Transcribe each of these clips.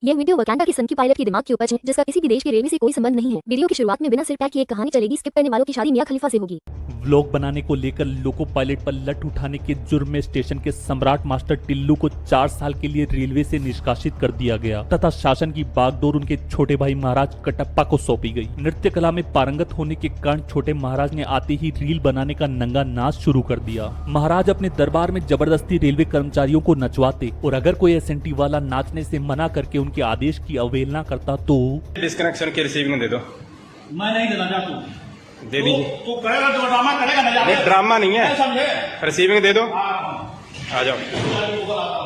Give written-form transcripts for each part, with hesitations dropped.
यह video Wakanda के सनकी पायलट के दिमाग की उपज है, जिसका किसी भी देश के रेलवे से कोई संबंध नहीं है। वीडियो की शुरुआत में बिना सिर पैक किए एक कहानी चलेगी। स्किप करने वालों की शादी मियां खलीफा से होगी। व्लॉग बनाने को लेकर लोको पायलट पर लट उठाने के जुर्म में स्टेशन के सम्राट मास्टर टिल्लू को 4 साल के लिए रेलवे से निष्कासित कर दिया गया तथा शासन की बागडोर उनके छोटे भाई महाराज कटप्पा को सौंपी गई। नृत्य कला में पारंगत होने के कारण छोटे महाराज ने आते ही रील बनाने का नंगा नाच शुरू कर दिया। महाराज अपने दरबार में जबरदस्ती रेलवे कर्मचारियों को नचवाते और अगर कोई एसएनटी वाला नाचने से मना करके उनके आदेश की अवहेलना करता तो डिस्कनेक्शन की रिसीविंग दे दो। मैं नहीं देना चाहता। दे दीजिए। तू करेगा तो ड्रामा करेगा ना। नहीं ड्रामा नहीं है, समझे? रिसीविंग दे दो। आ जाओ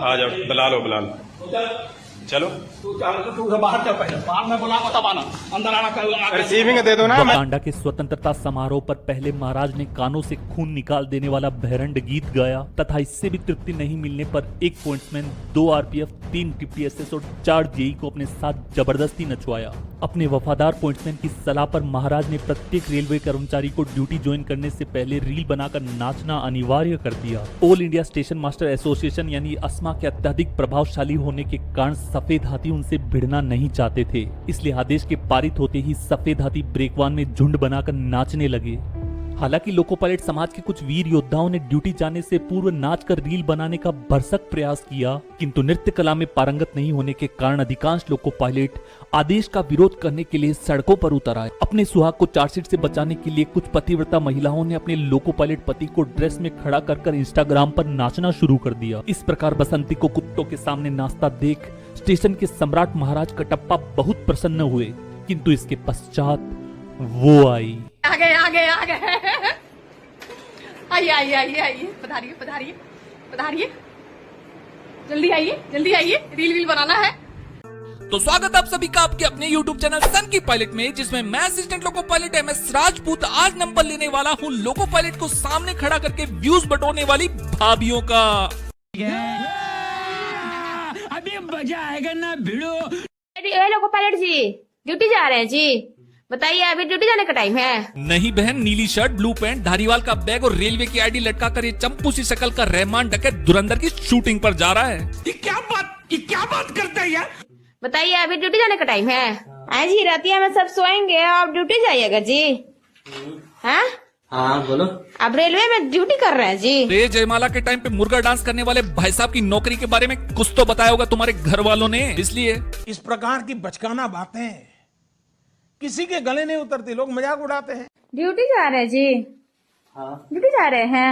आ जाओ, बुला लो चलो। तू बाहर चल, पहले बाहर में बुला तब आना, अंदर आना। रिसीविंग दे दो ना। वकांडा के स्वतंत्रता समारोह पर पहले महाराज ने कानों से खून निकाल देने वाला बहरंड गीत गाया तथा इससे भी तृप्ति नहीं मिलने पर 1 पॉइंट्समैन, 2 आरपीएफ, 3 टीपीएसएस और 4 जेई को अपने साथ जबरदस्ती नचवाया। अपने वफादार पॉइंट्समैन की सलाह पर महाराज ने प्रत्येक रेलवे कर्मचारी को ड्यूटी ज्वाइन करने से पहले रील बनाकर नाचना अनिवार्य कर दिया। All India station master association यानी अस्मा के अत्यधिक प्रभावशाली होने के कारण सफेद हाथी उनसे भिड़ना नहीं चाहते थे, इसलिए आदेश के पारित होते ही सफेद हाथी ब्रेकवान में झुंड बनाकर नाचने लगे। हालांकि लोको पायलट समाज के कुछ वीर योद्धाओं ने ड्यूटी जाने से पूर्व नाच कर रील बनाने का भरसक प्रयास किया, किंतु नृत्य कला में पारंगत नहीं होने के कारण अधिकांश लोको पायलट आदेश का विरोध करने के लिए सड़कों पर उतर आए। अपने सुहाग को चार्जशीट से बचाने के लिए कुछ पतिव्रता महिलाओं ने अपने लोको पायलट पति को ड्रेस में खड़ा कर इंस्टाग्राम पर नाचना शुरू कर दिया। इस प्रकार बसंती को कुत्तों के सामने नाचता देख स्टेशन के सम्राट महाराज कटप्पा बहुत प्रसन्न हुए, किंतु इसके पश्चात वो आई। आ गए आइए, पधारिए, जल्दी आइए, रील बनाना है। तो स्वागत आप सभी का आपके अपने YouTube चैनल सन की पायलट में, जिसमें मैं assistant loco pilot MS Rajput आज नंबर लेने वाला हूँ लोको पायलट को सामने खड़ा करके व्यूज बटोरने वाली भाभियों का। अभी मजा आएगा ना भिड़ो। लोको पायलट जी ड्यूटी जा रहे हैं जी, बताइए अभी ड्यूटी जाने का टाइम है। नहीं बहन, नीली शर्ट, ब्लू पैंट, धारीवाल का बैग और रेलवे की आईडी लटका कर ये चंपू सी शक्ल का रहमान डकैत धुरंधर की शूटिंग पर जा रहा है। ये क्या बात करता है यार। बताइए अभी ड्यूटी जाने का टाइम है। आज ही रातिया में सब सोएंगे, आप ड्यूटी जाइएगा जी। हाँ बोलो। आप रेलवे में ड्यूटी कर रहे हैं जी। रे जयमाला के टाइम पे मुर्गा डांस करने वाले भाई साहब की नौकरी के बारे में कुछ तो बताया होगा तुम्हारे घर वालों ने, इसलिए इस प्रकार की बचकाना बातें किसी के गले नहीं उतरती, लोग मजाक उड़ाते हैं। ड्यूटी जा रहे हैं जी। हाँ ड्यूटी जा रहे हैं।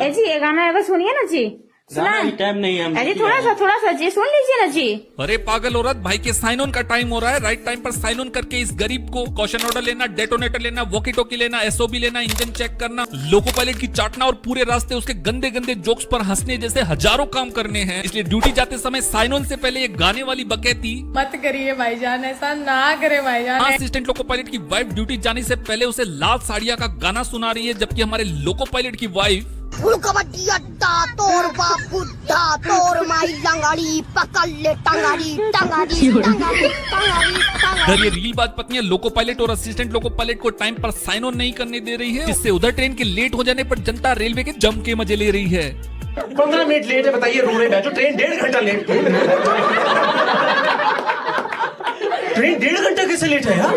ए जी ये गाना है, बस सुनिए ना जी। टाइम नहीं है अरे थोड़ा सा जी सुन लीजिए ना जी। अरे पागल औरत, भाई के साइन ऑन का टाइम हो रहा है। राइट टाइम पर साइन ऑन करके इस गरीब को कॉशन ऑर्डर लेना, डेटोनेटर लेना, वॉकी टॉकी लेना, एसओबी लेना, इंजन चेक करना, लोको पायलट की चाटना और पूरे रास्ते उसके गंदे गंदे जोक्स पर हंसने जैसे हजारों काम करने हैं। इसलिए ड्यूटी जाते समय साइन ऑन से पहले ये गाने वाली बकैती मत करिए भाईजान, ऐसा ना करे भाईजान। असिस्टेंट लोको पायलट की वाइफ ड्यूटी जाने से पहले उसे लाल साड़िया का गाना सुना रही है, जबकि हमारे लोको पायलट की वाइफ कबड्डी अड्डा तोर बाप बुद्धा तोर माई लंगाड़ी पकड़ ले टंगाड़ी। ये रीलबाज पत्नियां लोको पायलट और असिस्टेंट लोको पायलट को टाइम पर साइन ऑन नहीं करने दे रही है, जिससे उधर ट्रेन के लेट हो जाने पर जनता रेलवे के जम के मजे ले रही है। 15 मिनट लेट है, बताइए रो रहे बैठो, ट्रेन 1.5 घंटा लेट। ट्रेन 1.5 घंटा कैसे लेट है यार?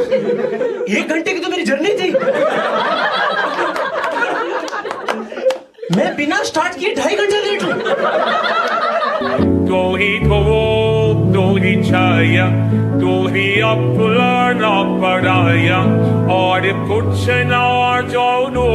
1 घंटे की तो मेरी जर्नी थी। मैं बिना स्टार्ट किए 2.5 घंटे लेट हूँ। तो ही छाया, तो ही अपना पढ़ाया और कुछ ना जानो,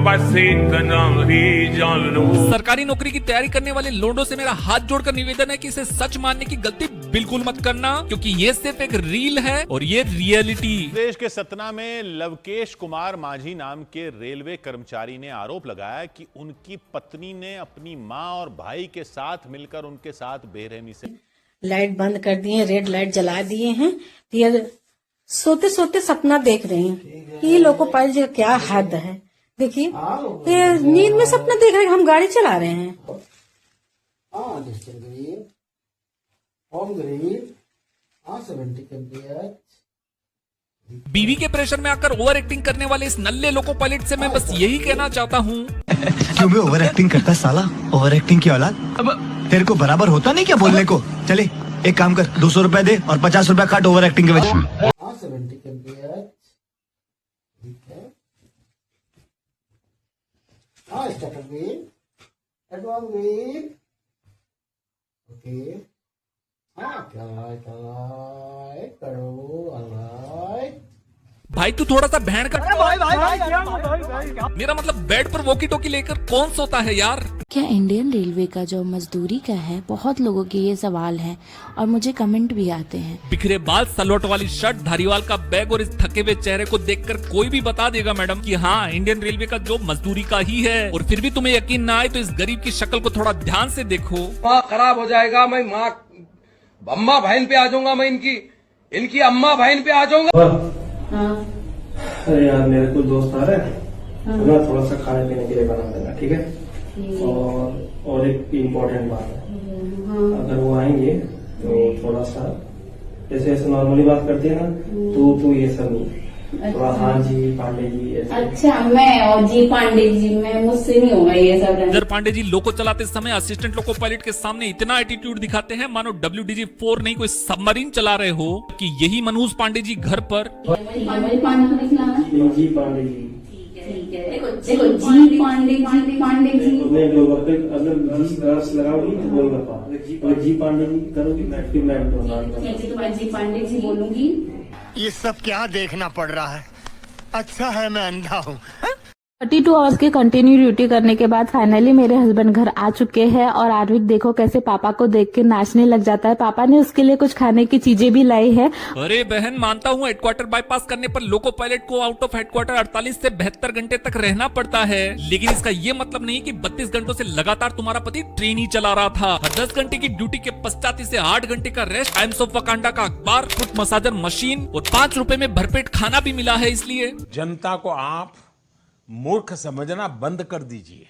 बस इतना ही जानो। सरकारी नौकरी की तैयारी करने वाले लोगों से मेरा हाथ जोड़कर निवेदन है कि इसे सच मानने की गलती बिल्कुल मत करना, क्योंकि ये सिर्फ एक रील है और ये रियलिटी। देश के सतना में लवकेश कुमार माझी नाम के रेलवे कर्मचारी ने आरोप लगाया कि उनकी पत्नी ने अपनी मां और भाई के साथ मिलकर उनके साथ बेरहमी से लाइट बंद कर दिए, रेड लाइट जला दिए हैं, ये सोते सोते सपना देख रहे हैं। ये लोको पायलट का क्या हद है। देखिए ये नींद में सपना देख रहे हैं, हम गाड़ी चला रहे हैं। बीवी के प्रेशर में आकर ओवर एक्टिंग करने वाले इस नल्ले लोको पायलट से मैं बस यही कहना चाहता हूँ। क्यों भी ओवर एक्टिंग करता साला, ओवर एक्टिंग की औलाद। अब तेरे को बराबर होता नहीं क्या बोलने को? चले एक काम कर 200 रुपए दे और 50 रुपए काट ओवर एक्टिंग के वजह। भाई तू थोड़ा सा भैंड का मेरा मतलब बेड पर वॉकी टॉकी लेकर कौन सोता है यार। क्या इंडियन रेलवे का जो मजदूरी का है, बहुत लोगों के ये सवाल है और मुझे कमेंट भी आते हैं। बिखरे बाल, सलवट वाली शर्ट, धारीवाल का बैग और इस थके हुए चेहरे को देखकर कोई भी बता देगा मैडम कि हाँ इंडियन रेलवे का जॉब मजदूरी का ही है। और फिर भी तुम्हें यकीन ना आए तो इस गरीब की शक्ल को थोड़ा ध्यान से देखो। माँ खराब हो जाएगा, मैं माँ अम्मा बहन पे आ जाऊंगा, मैं इनकी अम्मा बहन पे आ जाऊंगा। अरे यार मेरे कुछ दोस्त आ रहे हैं, तो ना थोड़ा सा खाने पीने के लिए बना देना, ठीक है। और एक इम्पोर्टेंट बात है, अगर वो आएंगे तो थोड़ा सा जैसे ऐसे नॉर्मली बात करते हैं ना, तो ये सब नहीं, थोड़ा हाँ जी पांडे जी ऐसे। अच्छा मैं और जी पांडे जी, मैं मुझसे नहीं होगा ये सब। इधर पांडे जी लोको चलाते समय असिस्टेंट लोको पायलट के सामने इतना एटीट्यूड दिखाते हैं मानो WDG-4 नहीं कोई सबमरीन चला रहे हो कि यही मनोज पांडे जी घर पर जी पांडे जी देखो जी पांडे जी अगर जी लगाओगी तो बोल पाओ, जी पांडे जी करोगी फिर मैं तुम्हारे जी पांडे जी बोलूंगी। ये सब क्या देखना पड़ रहा है, अच्छा है मैं अंधा हूँ। 32 आवर्स की कंटिन्यू ड्यूटी करने के बाद फाइनली मेरे हस्बैंड घर आ चुके हैं और आर्विक देखो कैसे पापा को देख के नाचने लग जाता है। पापा ने उसके लिए कुछ खाने की चीजें भी लाई है। अरे बहन मानता हूँ हेडक्वार्टर बाईपास करने पर लोको पायलट को आउट ऑफ हेडक्वार्टर 48 से 72 घंटे तक रहना पड़ता है, लेकिन इसका ये मतलब नहीं कि 32 घंटों से लगातार तुम्हारा पति ट्रेन ही चला रहा था। 10 घंटे की ड्यूटी के पश्चात इसे 8 घंटे का रेस्ट, टाइम्स ऑफ वकांडा का अखबार, फुट मसाजर मशीन और 5 रुपए में भरपेट खाना भी मिला है। इसलिए जनता को आप मूर्ख समझना बंद कर दीजिए।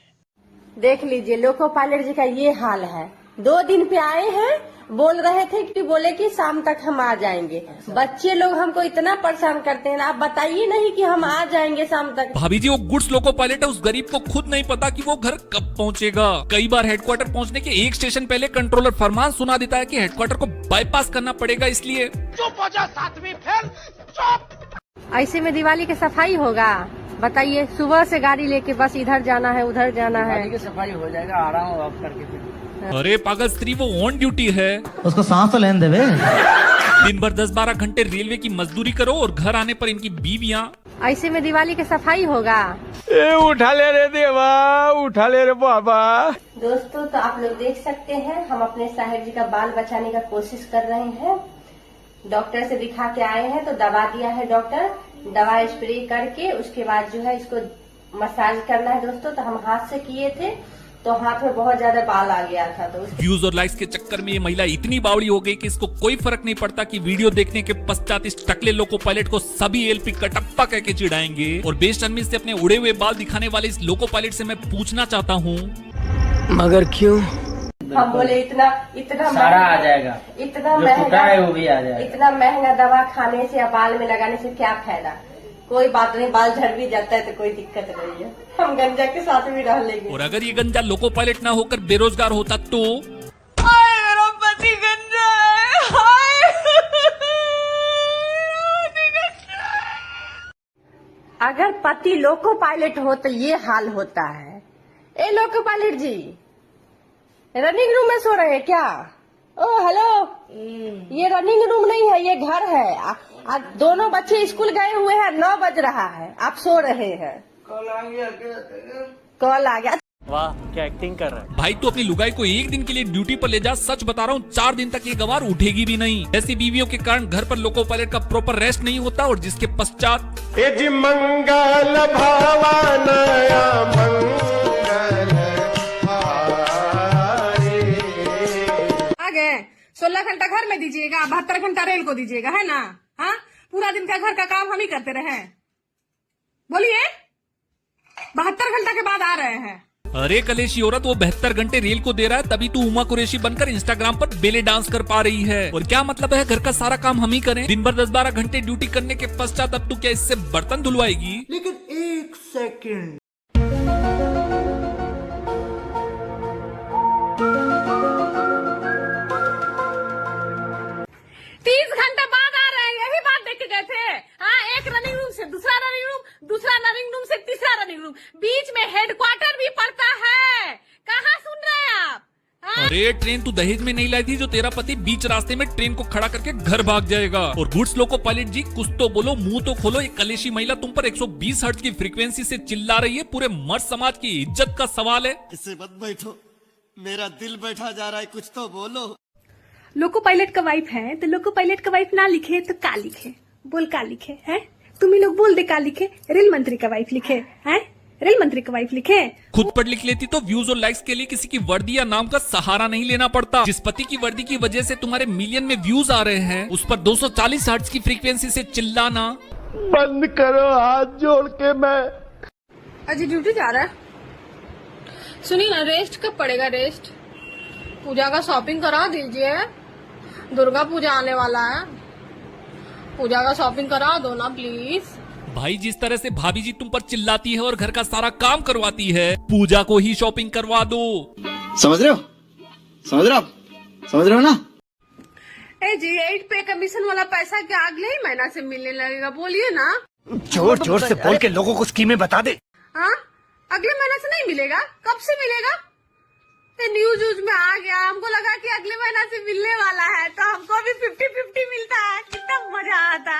देख लीजिए लोको पायलट जी का ये हाल है। 2 दिन पे आए हैं, बोल रहे थे कि बोले कि शाम तक हम आ जाएंगे। बच्चे लोग हमको इतना परेशान करते हैं, आप बताइए नहीं कि हम आ जाएंगे शाम तक। भाभी जी वो गुड्स लोको पायलट है, उस गरीब को खुद नहीं पता कि वो घर कब पहुंचेगा। कई बार हेडक्वार्टर पहुंचने के 1 स्टेशन पहले कंट्रोलर फरमान सुना देता है कि हेडक्वार्टर को बाईपास करना पड़ेगा। इसलिए चुप हो जा, 7वीं फेल, चुप। ऐसे में दिवाली की सफाई होगा? बताइए, सुबह से गाड़ी लेके बस इधर जाना है उधर जाना है। की सफाई हो जाएगा, आराम आप करके फिर। अरे पागल स्त्री, वो ऑन ड्यूटी है, उसको सांस तो लेने देवे। दिन भर 10-12 घंटे रेलवे की मजदूरी करो और घर आने पर इनकी बीवियां। ऐसे में दिवाली की सफाई होगा? उठा ले रे देवा, उठा ले रे बाबा। दोस्तों तो आप लोग देख सकते हैं, हम अपने साहिब जी का बाल बचाने का कोशिश कर रहे हैं। डॉक्टर से दिखा के आए हैं तो दवा दिया है डॉक्टर, दवा स्प्रे करके उसके बाद जो है इसको मसाज करना है दोस्तों। तो हम हाथ से किए थे तो हाथ में बहुत ज्यादा बाल आ गया था। तो व्यूज और लाइक्स के चक्कर में ये महिला इतनी बावड़ी हो गई कि इसको कोई फर्क नहीं पड़ता कि वीडियो देखने के पश्चात इस टकले लोको पायलट को सभी एलपी कटप्पा कह के चिढ़ाएंगे। और बेस्ट अनमिस से अपने उड़े हुए बाल दिखाने वाले इस लोको पायलट से मैं पूछना चाहता हूँ, मगर क्यों? हम बोले इतना सारा आ जाएगा, इतना महंगा है वो भी आ जाएगा। इतना महंगा दवा खाने से या बाल में लगाने से क्या फायदा? कोई बात नहीं, बाल झड़ भी जाता है तो कोई दिक्कत नहीं है, हम गंजा के साथ भी रह लेंगे। और अगर ये गंजा लोको पायलट ना होकर बेरोजगार होता तो? मेरा पति गंजा है। अगर पति लोको पायलट हो तो ये हाल होता है। ए लोको पायलट जी, रनिंग रूम में सो रहे हैं क्या? ओ हेलो, ये रनिंग रूम नहीं है, ये घर है। दोनों बच्चे स्कूल गए हुए हैं, 9 बज रहा है, आप सो रहे हैं। कॉल आ गया। वाह क्या एक्टिंग कर रहा है भाई। तू अपनी लुगाई को 1 दिन के लिए ड्यूटी पर ले जा, सच बता रहा हूँ 4 दिन तक ये गवार उठेगी भी नहीं। ऐसी बीवियों के कारण घर पर लोको पायलट का प्रॉपर रेस्ट नहीं होता और जिसके पश्चात मंगल भवानया मंगल आ गए। 16 घंटा घर में दीजिएगा, 72 घंटा रेल को दीजिएगा, है ना? हाँ, पूरा दिन का घर का काम हम ही करते रहे। बोलिए, 72 घंटा के बाद आ रहे हैं। अरे कलेशी औरत, वो 72 घंटे रेल को दे रहा है तभी तू उमा कुरैशी बनकर इंस्टाग्राम पर बेले डांस कर पा रही है। और क्या मतलब है घर का सारा काम हम ही करें? दिन भर 10-12 घंटे ड्यूटी करने के पश्चात अब तू क्या इससे बर्तन धुलवाएगी? लेकिन 1 सेकंड, 30 घंटे बाद आ रहे हैं, यही बात देख के गए थे। हाँ, एक रनिंग रूम से दूसरा रनिंग रूम, दूसरा रनिंग रूम से तीसरा रनिंग रूम, बीच में हेडक्वार्टर भी पड़ता है। कहाँ सुन रहे हैं आप? अरे ट्रेन तू दहेज में नहीं लाई थी जो तेरा पति बीच रास्ते में ट्रेन को खड़ा करके घर भाग जाएगा। और गुड्स लोको पायलट जी कुछ तो बोलो, मुंह तो खोलो। एक कलेशी महिला तुम पर 120 हर्ट्ज की फ्रीक्वेंसी से चिल्ला रही है, पूरे मर्द समाज की इज्जत का सवाल है। इससे मत बैठो, मेरा दिल बैठा जा रहा है, कुछ तो बोलो। लोको पायलट का वाइफ है तो लोको पायलट का वाइफ ना लिखे तो का लिखे? बोल का लिखे है? तुम ही लोग बोल दे का लिखे। रेल मंत्री का वाइफ लिखे है? रेल मंत्री का वाइफ लिखे। खुद पढ़ लिख लेती तो व्यूज और लाइक्स के लिए किसी की वर्दी या नाम का सहारा नहीं लेना पड़ता। जिस पति की वर्दी की वजह से तुम्हारे मिलियन में व्यूज आ रहे हैं, उस पर 240 हर्ट्ज की फ्रीक्वेंसी से चिल्लाना बंद करो, हाथ जोड़ के। मैं अजी ड्यूटी जा रहा है। सुनिए ना, रेस्ट कब पड़ेगा? रेस्ट पूजा का शॉपिंग करा दीजिए, दुर्गा पूजा आने वाला है, पूजा का शॉपिंग करा दो ना प्लीज। भाई जिस तरह से भाभी जी तुम पर चिल्लाती है और घर का सारा काम करवाती है, पूजा को ही शॉपिंग करवा दो। समझ रहे हो? समझ रहे हो? समझ रहे हो ना? ए जी, 8 पे कमीशन वाला पैसा क्या अगले ही महीना से मिलने लगेगा? बोलिए ना। जोर जोर से बोल के लोगों को स्कीमें बता दे। हाँ, अगले महीने से नहीं मिलेगा? कब से मिलेगा? न्यूज में आ गया, हमको लगा कि अगले महीना से मिलने वाला है, तो हमको भी 50-50 मिलता है। कितना मजा आता।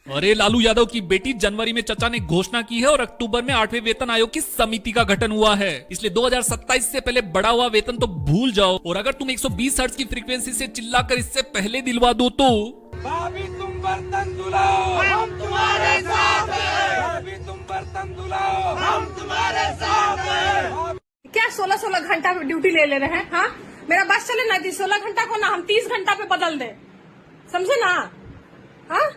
अरे लालू यादव की बेटी, जनवरी में चचा ने घोषणा की है और अक्टूबर में 8वें वेतन आयोग की समिति का गठन हुआ है। इसलिए 2027 से पहले बढ़ा हुआ वेतन तो भूल जाओ। और अगर तुम 120 हर्ट्ज की फ्रीक्वेंसी से चिल्लाकर इससे पहले दिलवा दो तो भाभी तुम बर्तन धुलाओ, हम तुम्हारे साथ हैं। भाभी तुम बर्तन धुलाओ, हम तुम्हारे साथ हैं। क्या 16-16 घंटा पे ड्यूटी ले रहे हैं? हाँ, मेरा बस चले ना 16 घंटा को ना हम 30 घंटा पे बदल दे, समझे ना? हाँ,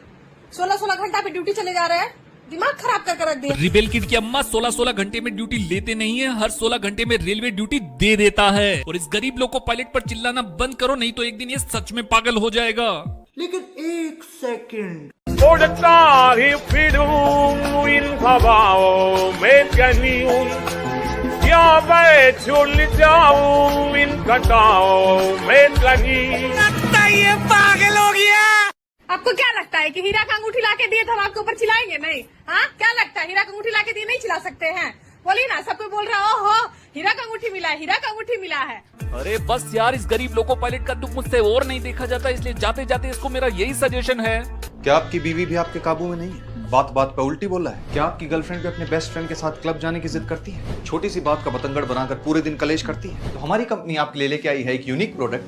16-16 घंटा पे ड्यूटी चले जा रहे हैं, दिमाग खराब करके रख दिया। रिबेल किड की अम्मा 16-16 घंटे में ड्यूटी लेते नहीं है, हर 16 घंटे में रेलवे ड्यूटी दे देता है। और इस गरीब लोको पायलट पर चिल्लाना बंद करो, नहीं तो एक दिन ये सच में पागल हो जाएगा। लेकिन एक second, Porta rifidum in pavao mecanium ya bechul jao in katao mecanium। लगता ये पागल हो गया। आपको क्या लगता है कि हीरा का अंगूठी लाके दिए तो हम आपके ऊपर चिल्लाएंगे? नहीं। हाँ, क्या लगता है हीरा का अंगूठी लाके दिए नहीं चिल्ला सकते हैं? बोलिए ना, सबको बोल रहा हो हीरा का अंगूठी मिला है, हीरा का अंगूठी मिला है। अरे बस यार, इस गरीब लोको पायलट का दुख मुझसे और नहीं देखा जाता, इसलिए जाते जाते इसको मेरा यही सजेशन है। क्या आपकी बीवी भी आपके काबू में नहीं है? बात बात पे उल्टी बोल रहा है। क्या आपकी गर्लफ्रेंड भी अपने बेस्ट फ्रेंड के साथ क्लब जाने की जिद करती है? छोटी सी बात का बतंगड़ बनाकर पूरे दिन कलेश करती है? तो हमारी कंपनी आपके लिए लेके आई है एक यूनिक प्रोडक्ट,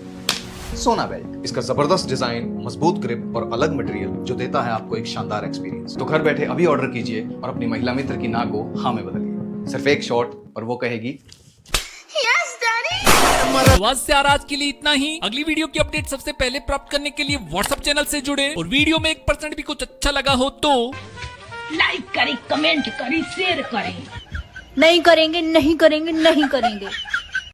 सोना बेल्ट। इसका जबरदस्त डिजाइन, मजबूत ग्रिप और अलग मटेरियल जो देता है आपको एक शानदार एक्सपीरियंस। तो घर बैठे अभी ऑर्डर कीजिए और अपनी महिला मित्र की ना को हाँ में बदलिए। सिर्फ एक शॉट और वो कहेगी यस डैडी। आवाज से आज के लिए इतना ही। अगली वीडियो की अपडेट सबसे पहले प्राप्त करने के लिए व्हाट्सएप चैनल से जुड़े। और वीडियो में 1% भी कुछ अच्छा लगा हो तो लाइक करें, कमेंट करें, शेयर करें। नहीं करेंगे, नहीं करेंगे, नहीं करेंगे।